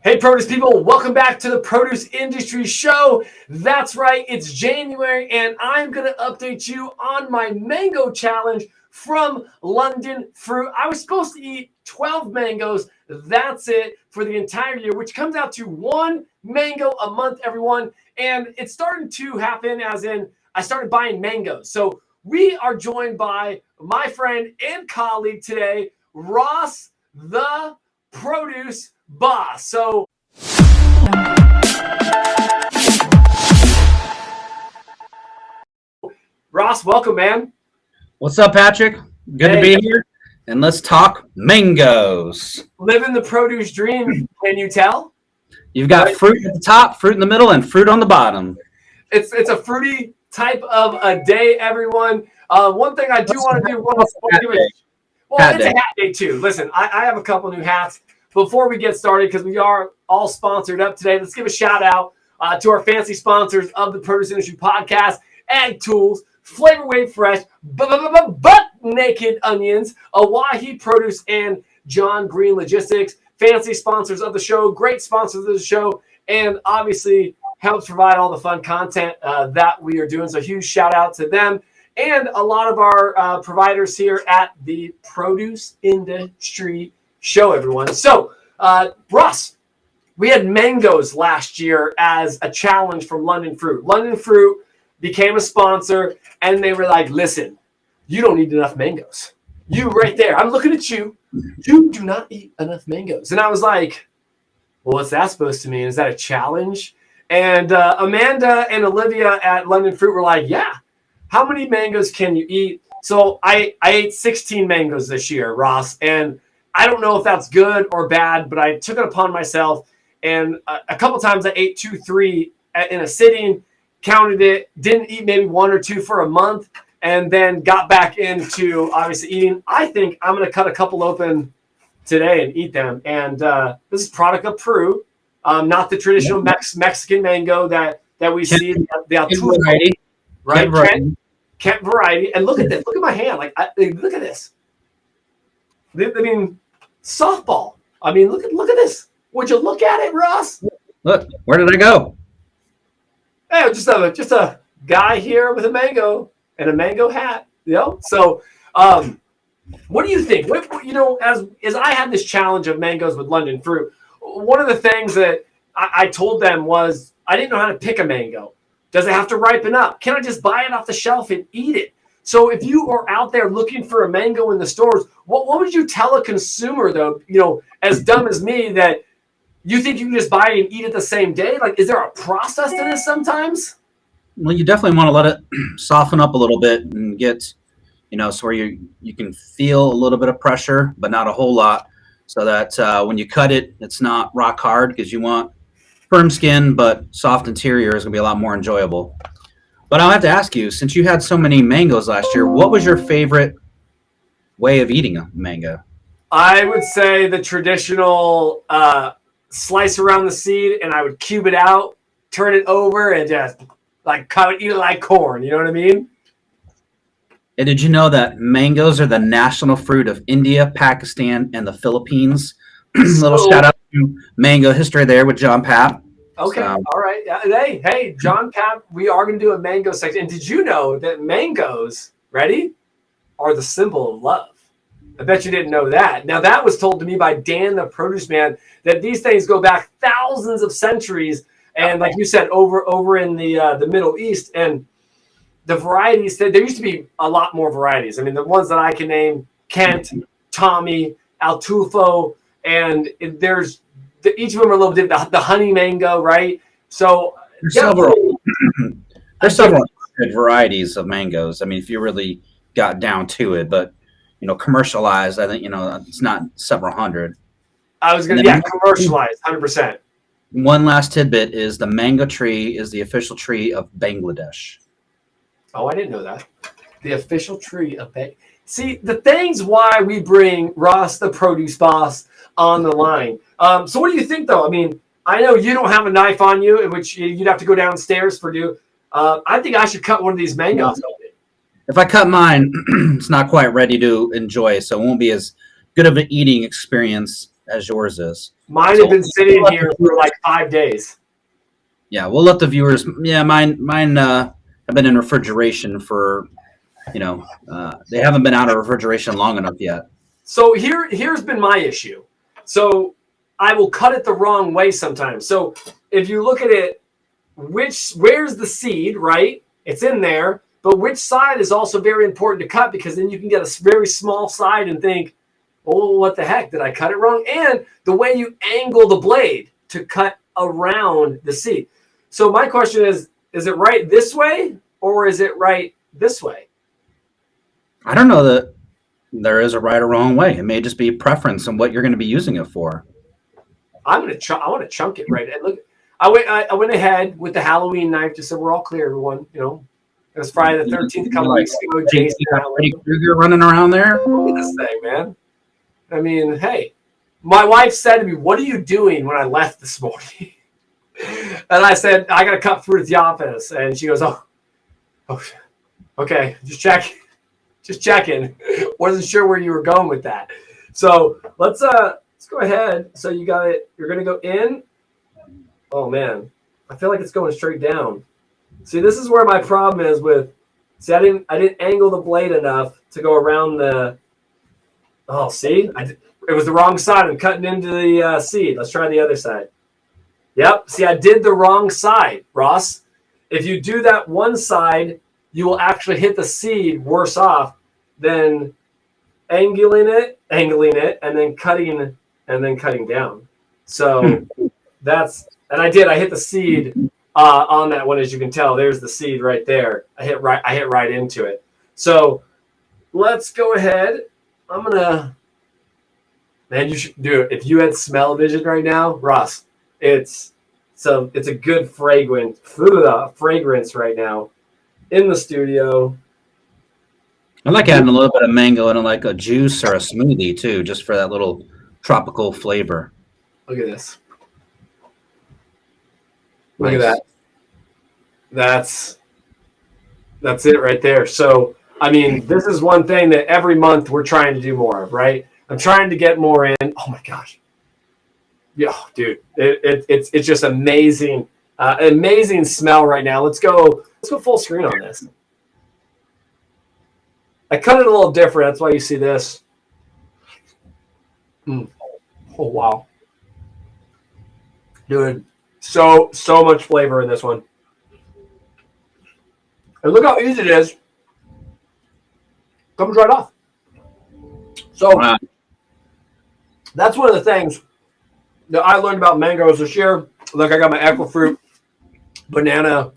Hey, produce people, welcome back to the Produce Industry Show. That's right, it's January, and I'm going to update you on my mango challenge from London Fruit. I was supposed to eat 12 mangoes. That's it for the entire year, which comes out to one mango a month, everyone. And it's starting to happen as in I started buying mangoes. So we are joined by my friend and colleague today, Ross the Produce Boss. So Ross, welcome, man. What's up, Patrick? Good to be here. And let's talk mangoes. Living the produce dream, can you tell? You've got fruit at the top, fruit in the middle, and fruit on the bottom. It's a fruity type of a day, everyone. One thing I do want to do, it's a hat day too. Listen, I have a couple new hats. Before we get started, because we are all sponsored up today, let's give a shout out to our fancy sponsors of the Produce Industry Podcast: Ag Tools, Flavor Wave Fresh, Butt Naked Onions, Awahi Produce, and John Green Logistics. Fancy sponsors of the show, great sponsors of the show, and obviously helps provide all the fun content that we are doing. So huge shout out to them and a lot of our providers here at the Produce Industry Show, everyone. So, Russ, we had mangoes last year as a challenge from London Fruit. London Fruit became a sponsor, and they were like, listen, you don't eat enough mangoes. You right there, I'm looking at you. You do not eat enough mangoes. And I was like, well, what's that supposed to mean? Is that a challenge? And Amanda and Olivia at London Fruit were like, yeah, how many mangoes can you eat? So I ate 16 mangoes this year, Ross, and I don't know if that's good or bad, but I took it upon myself. And a couple times I ate 2, 3 in a sitting, counted it, didn't eat maybe 1 or 2 for a month, and then got back into obviously eating. I think I'm going to cut a couple open today and eat them. And this is product of Peru, not the traditional Mexican mango that we see. The Altuve variety, right? Kent variety. And look at this. Look at my hand. Look at this. I mean, softball. I mean, look at this. Would you look at it, Ross? Look, where did I go? Hey, just a guy here with a mango and a mango hat. You know. So, what do you think? As I had this challenge of mangoes with London Fruit, one of the things that I told them was I didn't know how to pick a mango. Does it have to ripen up? Can I just buy it off the shelf and eat it? So if you are out there looking for a mango in the stores, what would you tell a consumer, though, as dumb as me, that you think you can just buy it and eat it the same day? Like, is there a process to this sometimes? Well, you definitely want to let it soften up a little bit and get, so where you can feel a little bit of pressure, but not a whole lot, so that when you cut it, it's not rock hard, because you want firm skin, but soft interior is going to be a lot more enjoyable. But I'll have to ask you, since you had so many mangoes last year, what was your favorite way of eating a mango? I would say the traditional slice around the seed, and I would cube it out, turn it over, and just eat it like corn. You know what I mean? And did you know that mangoes are the national fruit of India, Pakistan, and the Philippines? Little shout out to mango history there with John Papp. Okay, all right. Hey, John Papp, we are going to do a mango section. And did you know that mangoes, ready, are the symbol of love? I bet you didn't know that. Now, that was told to me by Dan, the produce man, that these things go back thousands of centuries. And like you said, over in the Middle East. And the varieties, there used to be a lot more varieties. I mean, the ones that I can name, Kent, Tommy, Altufo, and there's each of them are a little different. The honey mango, right? So there's several good varieties of mangoes. I mean, if you really got down to it, but commercialized, I think it's not several hundred. I was gonna commercialized, 100%. One last tidbit is the mango tree is the official tree of Bangladesh. Oh, I didn't know that. The official tree of Bangladesh. See, the things why we bring Ross, the produce boss, on the line. So what do you think, though? I mean, I know you don't have a knife on you, in which you'd have to go downstairs for you. I think I should cut one of these mangoes open. If I cut mine, it's not quite ready to enjoy, so it won't be as good of an eating experience as yours is. Mine have been sitting here for like 5 days. Yeah, we'll let the viewers. Yeah, mine have been in refrigeration for, they haven't been out of refrigeration long enough yet. So here's been my issue. So I will cut it the wrong way sometimes. So if you look at it, where's the seed, right? It's in there, but which side is also very important to cut, because then you can get a very small side and think, oh, what the heck? Did I cut it wrong? And the way you angle the blade to cut around the seed. So my question is it right this way or is it right this way? I don't know that there is a right or wrong way. It may just be preference and what you're going to be using it for. I want to chunk it right. And look, I went ahead with the Halloween knife. Just so we're all clear, everyone. It was Friday the 13th. A couple weeks ago. Jason, you're running around there. Look at this thing, man. I mean, hey, my wife said to me, "What are you doing?" when I left this morning, and I said, "I got to cut fruit at the office," and she goes, "Oh, okay, just checking. Wasn't sure where you were going with that." So let's go ahead. So you got it. You're gonna go in. Oh man, I feel like it's going straight down. See, this is where my problem is with. See, I didn't angle the blade enough to go around the. Oh, see, it was the wrong side. I'm cutting into the seed. Let's try the other side. Yep. See, I did the wrong side, Ross. If you do that one side, you will actually hit the seed worse off than angling it, and then cutting down. So and I hit the seed on that one, as you can tell. There's the seed right there. I hit right into it. So let's go ahead. Man, you should do it. If you had smell vision right now, Ross, it's a good fragrance right now in the studio. I like adding a little bit of mango in like a juice or a smoothie too, just for that little tropical flavor. Look at this. Look at that. That's it right there. So, I mean, this is one thing that every month we're trying to do more of, right? I'm trying to get more in. Oh my gosh. Yeah, dude, it's just amazing. Amazing smell right now. Let's go full screen on this. I cut it a little different. That's why you see this. Oh, wow. Dude, so much flavor in this one. And look how easy it is. Comes right off. So that's one of the things that I learned about mangoes this year. Look, I got my equifruit banana.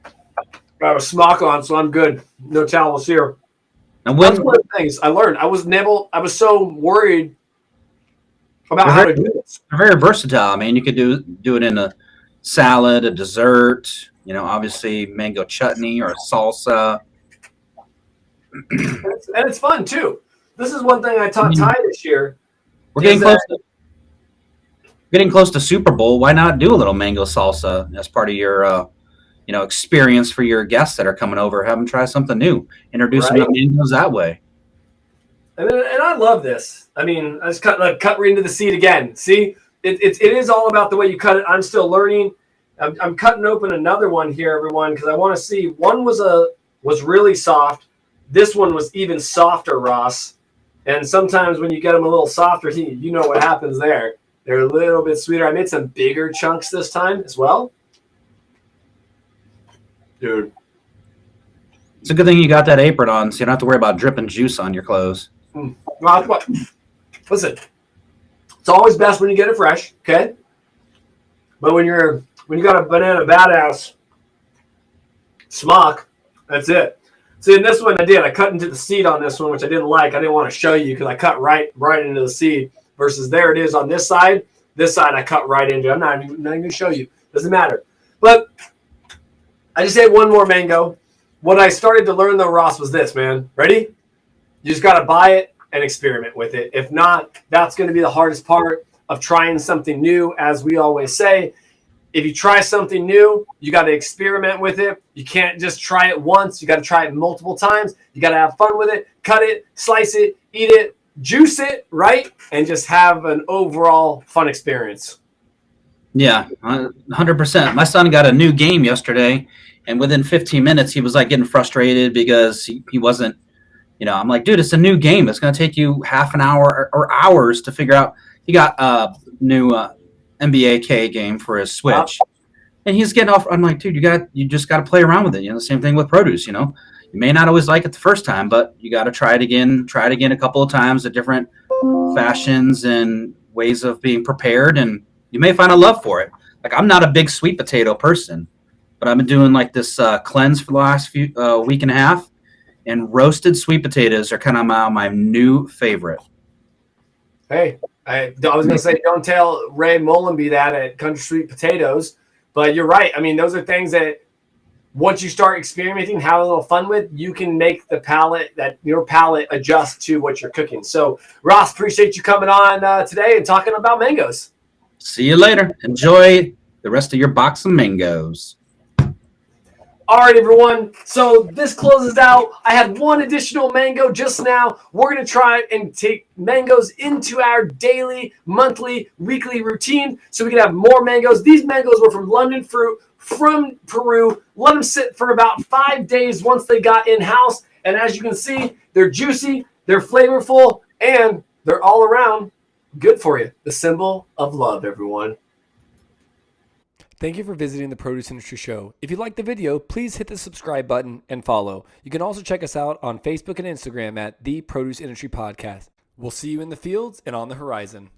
I have a smock on, so I'm good. No towels here. And that's one of the things I learned. I was so worried about how to do this. They're very versatile. I mean, you could do it in a salad, a dessert, obviously mango chutney or salsa. And it's fun too. This is one thing I taught Ty this year. We're getting close to Super Bowl. Why not do a little mango salsa as part of your experience for your guests that are coming over? Have them try something new. Introduce them to mangoes that way. And I love this. I mean, I just cut right into the seed again. See, it is all about the way you cut it. I'm still learning. I'm cutting open another one here, everyone, because I want to see. One was really soft. This one was even softer, Ross. And sometimes when you get them a little softer, you know what happens there. They're a little bit sweeter. I made some bigger chunks this time as well. Dude. It's a good thing you got that apron on, so you don't have to worry about dripping juice on your clothes. Well, listen, it's always best when you get it fresh, okay? But when you got a banana badass smock, that's it. See, in this one I cut into the seed on this one, which I didn't like. I didn't want to show you because I cut right into the seed. Versus there it is on this side. This side I cut right into. I'm not even going to show you. Doesn't matter. But I just ate one more mango. What I started to learn though, Ross, was this, man. Ready? You just got to buy it and experiment with it. If not, that's going to be the hardest part of trying something new. As we always say, if you try something new, you got to experiment with it. You can't just try it once. You got to try it multiple times. You got to have fun with it. Cut it, slice it, eat it, juice it right, and just have an overall fun experience. Yeah, 100%. My son got a new game yesterday, and within 15 minutes, he was like getting frustrated because he wasn't, I'm like, dude, it's a new game. It's going to take you half an hour or hours to figure out. He got a new NBA K game for his Switch, and he's getting off. I'm like, dude, you just got to play around with it. The same thing with produce. You may not always like it the first time, but you got to try it again a couple of times at different fashions and ways of being prepared, and you may find a love for it. Like, I'm not a big sweet potato person, but I've been doing like this cleanse for the last week and a half, and roasted sweet potatoes are kind of my new favorite. Hey, I was going to say, don't tell Ray Mullenby that at Country Sweet Potatoes, but you're right. I mean, those are things that once you start experimenting, have a little fun with, you can make your palate adjust to what you're cooking. So, Ross, appreciate you coming on today and talking about mangoes. See you later. Enjoy the rest of your box of mangoes. All right, everyone. So this closes out. I had one additional mango just now. We're going to try and take mangoes into our daily, monthly, weekly routine so we can have more mangoes. These mangoes were from London fruit from Peru. Let them sit for about 5 days once they got in-house. And as you can see, they're juicy, they're flavorful, and they're all around good for you. The symbol of love, everyone. Thank you for visiting the Produce Industry Show. If you liked the video, please hit the subscribe button and follow. You can also check us out on Facebook and Instagram at The Produce Industry Podcast. We'll see you in the fields and on the horizon.